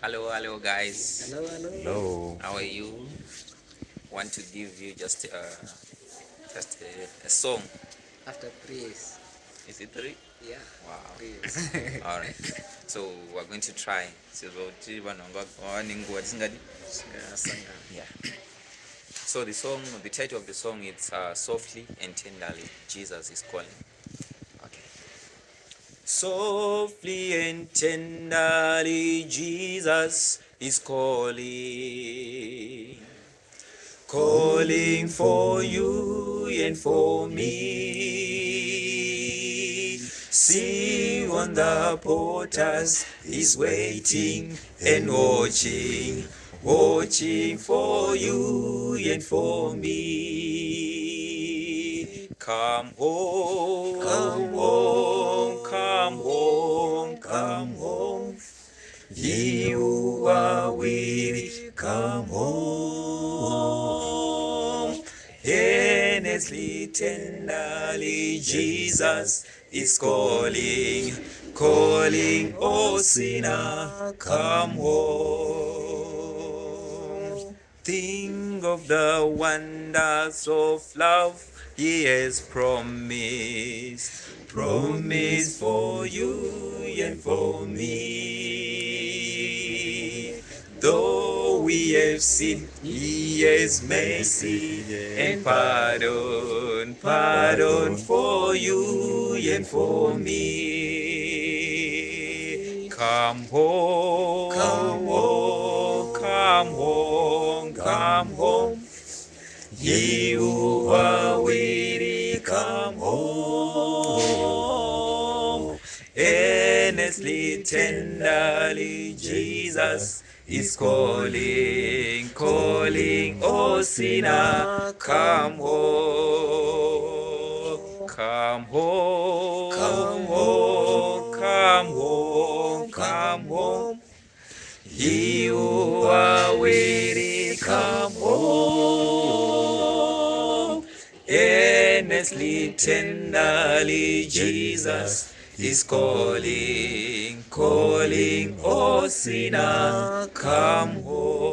Hello, guys. Hello, hello. Hello. How are you? Want to give you just a song. After praise. Is it three? Yeah, Wow. praise. All right. So we're going to try. Yeah. So the title of the song is "Softly and Tenderly, Jesus is Calling." Okay. Softly and tenderly, Jesus is calling. Calling for you and for me. See on the portals is waiting and watching, watching for you and for me. Come home, come home, come home, come home. You are weary, come home. Earnestly, tenderly, Jesus is calling, calling, oh sinner, come home. Think of the wonders of love He has promised, promised for you and for me. Though we have sinned, He has mercy and pardon, pardon for you and for me. Come home, come home, come home, come home. Ye who are weary, come home. Earnestly, tenderly, Jesus is calling, calling, oh sinner, come home. Come home, come home, come home, come home. Ye who are weary, come home. Earnestly, tenderly, Jesus is calling, calling, oh sinner, come home.